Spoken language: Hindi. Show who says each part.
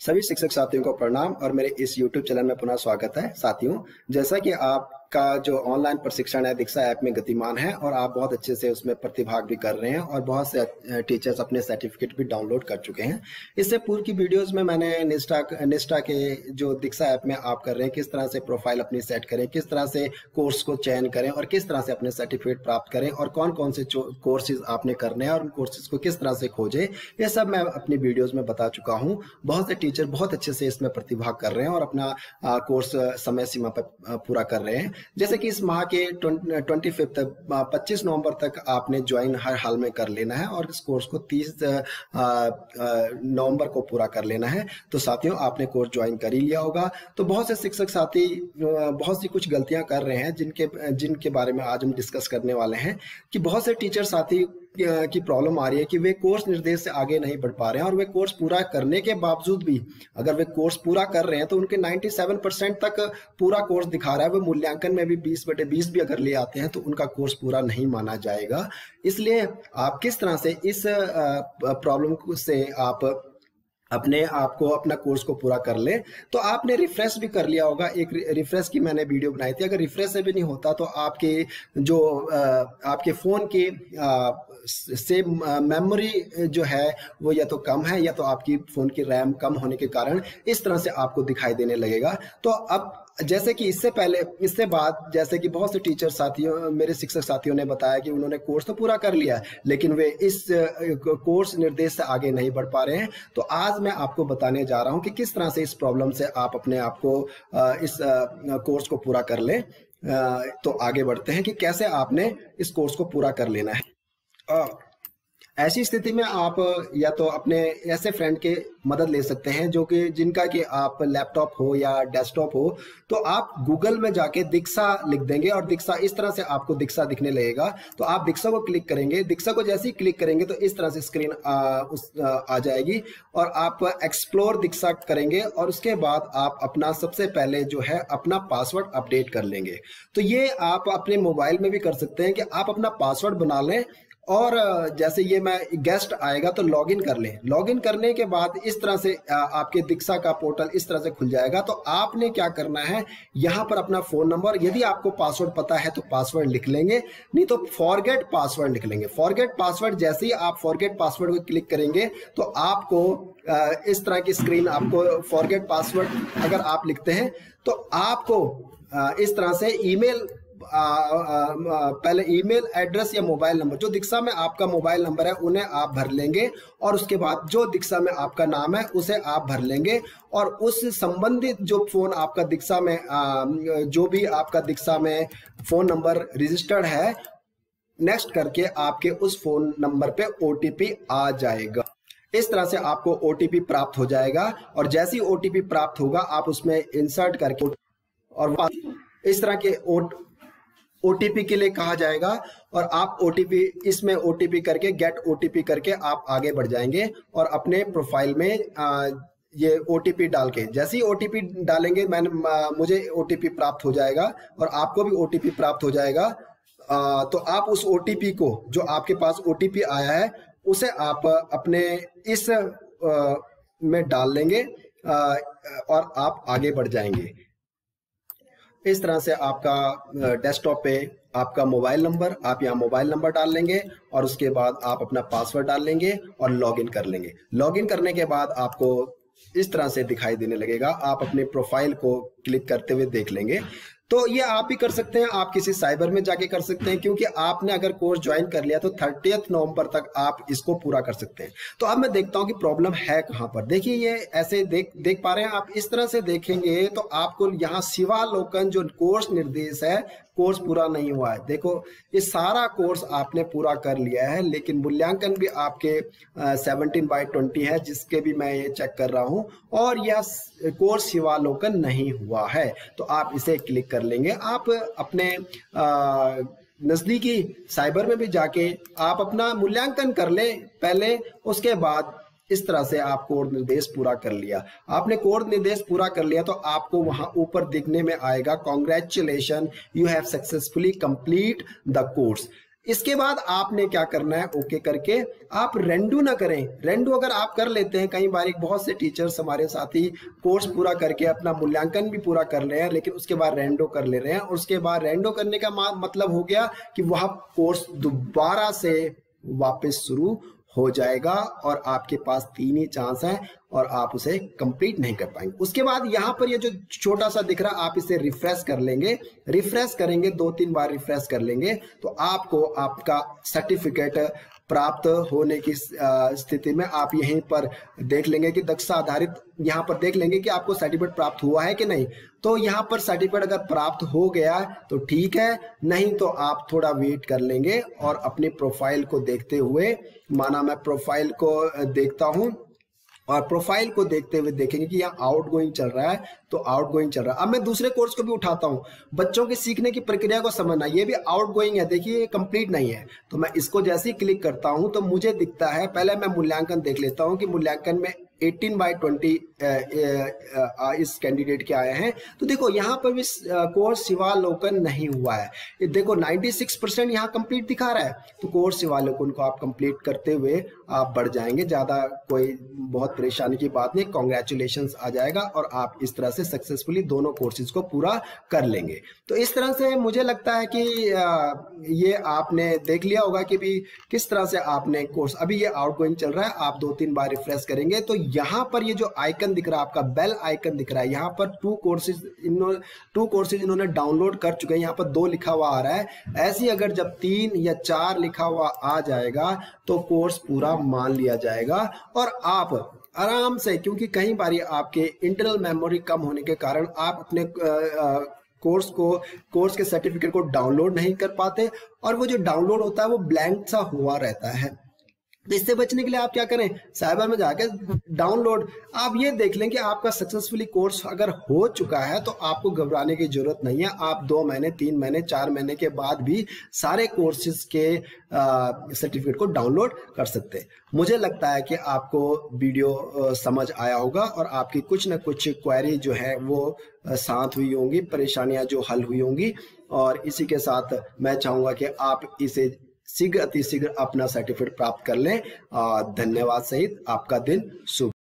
Speaker 1: सभी शिक्षक साथियों को प्रणाम और मेरे इस YouTube चैनल में पुनः स्वागत है। साथियों, जैसा कि आपका जो ऑनलाइन प्रशिक्षण है दीक्षा ऐप में गतिमान है और आप बहुत अच्छे से उसमें प्रतिभाग भी कर रहे हैं और बहुत से टीचर्स अपने सर्टिफिकेट भी डाउनलोड कर चुके हैं। इससे पूर्व की वीडियोस में मैंने निष्ठा के जो दीक्षा ऐप में आप कर रहे हैं, किस तरह से प्रोफाइल अपनी सेट करें, किस तरह से कोर्स को चयन करें और किस तरह से अपने सर्टिफिकेट प्राप्त करें और कौन कौन से कोर्सेज आपने करने हैं और उन कोर्सेज को किस तरह से खोजें, ये सब मैं अपनी वीडियोज में बता चुका हूँ। बहुत से टीचर बहुत अच्छे से इसमें प्रतिभाग कर रहे हैं और अपना कोर्स समय सीमा पर पूरा कर रहे हैं। जैसे कि इस माह के 25 नवंबर तक आपने ज्वाइन हर हाल में कर लेना है और इस कोर्स को 30 नवंबर को पूरा कर लेना है। तो साथियों, आपने कोर्स ज्वाइन कर ही लिया होगा। तो बहुत से शिक्षक साथी बहुत सी कुछ गलतियां कर रहे हैं जिनके बारे में आज हम डिस्कस करने वाले हैं कि बहुत से टीचर साथी की प्रॉब्लम आ रही है कि वे कोर्स निर्देश से आगे नहीं बढ़ पा रहे हैं और वे कोर्स पूरा करने के बावजूद भी अगर वे कोर्स पूरा कर रहे हैं तो उनके 97% तक पूरा कोर्स दिखा रहा है। वे मूल्यांकन में भी 20/20 भी अगर ले आते हैं तो उनका कोर्स पूरा नहीं माना जाएगा। इसलिए आप किस तरह से इस प्रॉब्लम से आप अपने आप को अपना कोर्स को पूरा कर ले। तो आपने रिफ्रेश भी कर लिया होगा। एक रिफ्रेश की मैंने वीडियो बनाई थी। अगर रिफ्रेश से भी नहीं होता तो आपके जो आपके फोन की से मेमोरी जो है वो या तो कम है या तो आपकी फोन की रैम कम होने के कारण इस तरह से आपको दिखाई देने लगेगा। तो अब जैसे कि इससे बाद जैसे कि बहुत से टीचर साथियों, मेरे शिक्षक साथियों ने बताया कि उन्होंने कोर्स तो पूरा कर लिया है लेकिन वे इस कोर्स निर्देश से आगे नहीं बढ़ पा रहे हैं। तो आज मैं आपको बताने जा रहा हूं कि किस तरह से इस प्रॉब्लम से आप अपने आप को इस कोर्स को पूरा कर लें। तो आगे बढ़ते हैं कि कैसे आपने इस कोर्स को पूरा कर लेना है। ऐसी स्थिति में आप या तो अपने ऐसे फ्रेंड के मदद ले सकते हैं जो कि जिनका कि आप लैपटॉप हो या डेस्कटॉप हो। तो आप गूगल में जाके दीक्षा लिख देंगे और दीक्षा इस तरह से आपको दीक्षा दिखने लगेगा। तो आप दीक्षा को क्लिक करेंगे। दीक्षा को जैसे ही क्लिक करेंगे तो इस तरह से स्क्रीन आ जाएगी और आप एक्सप्लोर दीक्षा करेंगे और उसके बाद आप अपना सबसे पहले जो है अपना पासवर्ड अपडेट कर लेंगे। तो ये आप अपने मोबाइल में भी कर सकते हैं कि आप अपना पासवर्ड बना लें और जैसे ये मैं गेस्ट आएगा तो लॉगिन कर लें। लॉगिन करने के बाद इस तरह से आपके दीक्षा का पोर्टल इस तरह से खुल जाएगा। तो आपने क्या करना है, यहाँ पर अपना फोन नंबर, यदि आपको पासवर्ड पता है तो पासवर्ड लिख लेंगे, नहीं तो फॉरगेट पासवर्ड लिख लेंगे। फॉरगेट पासवर्ड जैसे ही आप फॉरगेट पासवर्ड को क्लिक करेंगे तो आपको इस तरह की स्क्रीन, आपको फॉरगेट पासवर्ड अगर आप लिखते हैं तो आपको इस तरह से ईमेल, पहले ईमेल एड्रेस या मोबाइल नंबर, जो दीक्षा में आपका मोबाइल नंबर है उन्हें आप भर लेंगे और उसके बाद जो दीक्षा में आपका नाम है उसे आप भर लेंगे और उस संबंधित जो फोन आपका दीक्षा में जो भी आपका दीक्षा में फोन नंबर रजिस्टर्ड है, नेक्स्ट करके आपके उस फोन नंबर पे OTP आ जाएगा। इस तरह से आपको OTP प्राप्त हो जाएगा और जैसे ही OTP प्राप्त होगा आप उसमें इंसर्ट करके और इस तरह के OTP के लिए कहा जाएगा और आप OTP इसमें OTP करके गेट OTP करके आप आगे बढ़ जाएंगे और अपने प्रोफाइल में ये OTP डाल के, जैसे ही OTP डालेंगे मुझे OTP प्राप्त हो जाएगा और आपको भी OTP प्राप्त हो जाएगा। तो आप उस OTP को, जो आपके पास OTP आया है उसे आप अपने इस में डाल लेंगे और आप आगे बढ़ जाएंगे। इस तरह से आपका डेस्कटॉप पे आपका मोबाइल नंबर, आप यहाँ मोबाइल नंबर डाल लेंगे और उसके बाद आप अपना पासवर्ड डाल लेंगे और लॉगिन कर लेंगे। लॉगिन करने के बाद आपको इस तरह से दिखाई देने लगेगा। आप अपने प्रोफाइल को क्लिक करते हुए देख लेंगे। तो ये आप ही कर सकते हैं, आप किसी साइबर में जाके कर सकते हैं क्योंकि आपने अगर कोर्स ज्वाइन कर लिया तो 30 नवंबर तक आप इसको पूरा कर सकते हैं। तो अब मैं देखता हूं कि प्रॉब्लम है कहां पर। देखिए, ये ऐसे देख पा रहे हैं आप। इस तरह से देखेंगे तो आपको यहाँ शिवालोकन जो कोर्स निर्देश है, कोर्स पूरा नहीं हुआ है। देखो, ये सारा कोर्स आपने पूरा कर लिया है लेकिन मूल्यांकन भी आपके 17/20 है, जिसके भी मैं ये चेक कर रहा हूं और यह कोर्स शिवालोकन नहीं हुआ है। तो आप इसे क्लिक कर लेंगे। आप अपने नजदीकी साइबर में भी जाके आप अपना मूल्यांकन कर लें पहले, उसके बाद इस तरह से आप कोड निर्देश पूरा कर लिया। आपने कोड निर्देश पूरा कर लिया तो आपको वहां ऊपर दिखने में आएगा, congratulation, you have successfully complete the course. इसके बाद आपने क्या करना है, ओके करके आप रेंडू ना करें। रेंडू अगर आप कर लेते हैं, कई बार बहुत से टीचर्स हमारे साथी कोर्स पूरा करके अपना मूल्यांकन भी पूरा कर रहे हैं, लेकिन उसके बाद रेंडो कर ले रहे हैं, और उसके बाद रेंडो करने का मतलब हो गया कि वह कोर्स दोबारा से वापस शुरू हो जाएगा और आपके पास 3 ही चांस हैं और आप उसे कंप्लीट नहीं कर पाएंगे। उसके बाद यहाँ पर ये जो छोटा सा दिख रहा, आप इसे रिफ्रेश कर लेंगे, रिफ्रेश करेंगे 2-3 बार रिफ्रेश कर लेंगे तो आपको आपका सर्टिफिकेट प्राप्त होने की स्थिति में आप यहीं पर देख लेंगे कि दक्षता आधारित, यहाँ पर देख लेंगे कि आपको सर्टिफिकेट प्राप्त हुआ है कि नहीं। तो यहाँ पर सर्टिफिकेट अगर प्राप्त हो गया तो ठीक है, नहीं तो आप थोड़ा वेट कर लेंगे और अपनी प्रोफाइल को देखते हुए, माना मैं प्रोफाइल को देखता हूँ और प्रोफाइल को देखते हुए देखेंगे कि यहाँ आउटगोइंग चल रहा है तो आउटगोइंग चल रहा है। अब मैं दूसरे कोर्स को भी उठाता हूँ, बच्चों की सीखने की प्रक्रिया को समझना, ये भी आउटगोइंग है, देखिए ये कंप्लीट नहीं है। तो मैं इसको जैसे ही क्लिक करता हूँ तो मुझे दिखता है, पहले मैं मूल्यांकन देख लेता हूँ कि मूल्यांकन में 18/20 इस कैंडिडेट के आए हैं। तो देखो यहाँ पर भी कोर्स शिवालोकन नहीं हुआ है, ये देखो 96% यहाँ कंप्लीट दिखा रहा है। तो कोर्स शिवालोकन को आप कंप्लीट करते हुए आप बढ़ जाएंगे, ज़्यादा कोई बहुत परेशानी की बात नहीं, कॉन्ग्रेचुलेशंस आ जाएगा और आप इस तरह से सक्सेसफुली दोनों कोर्सेज को पूरा कर लेंगे। तो इस तरह से मुझे लगता है कि ये आपने देख लिया होगा कि भी किस तरह से आपने कोर्स, अभी ये आउटगोइंग चल रहा है, आप 2-3 बार रिफ्रेश करेंगे तो यहाँ पर ये जो आइकन दिख रहा है, आपका बेल आइकन दिख रहा है, यहाँ पर 2 कोर्सेज इन्होंने डाउनलोड कर चुके हैं, यहाँ पर 2 लिखा हुआ आ रहा है। ऐसे अगर जब 3 या 4 लिखा हुआ आ जाएगा तो कोर्स पूरा मान लिया जाएगा और आप आराम से, क्योंकि कई बार आपके इंटरनल मेमोरी कम होने के कारण आप अपने कोर्स के सर्टिफिकेट को डाउनलोड नहीं कर पाते और वो जो डाउनलोड होता है वो ब्लैंक सा हुआ रहता है। तो इससे बचने के लिए आप क्या करें, साइबर में जाकर डाउनलोड, आप ये देख लें कि आपका सक्सेसफुली कोर्स अगर हो चुका है तो आपको घबराने की जरूरत नहीं है। आप 2 महीने, 3 महीने, 4 महीने के बाद भी सारे कोर्सेज के सर्टिफिकेट को डाउनलोड कर सकते हैं। मुझे लगता है कि आपको वीडियो समझ आया होगा और आपकी कुछ ना कुछ क्वेरी जो है वो शांत हुई होंगी, परेशानियां जो हल हुई होंगी। और इसी के साथ मैं चाहूँगा कि आप इसे शीघ्र अतिशीघ्र अपना सर्टिफिकेट प्राप्त कर लें। धन्यवाद सहित आपका दिन शुभ हो।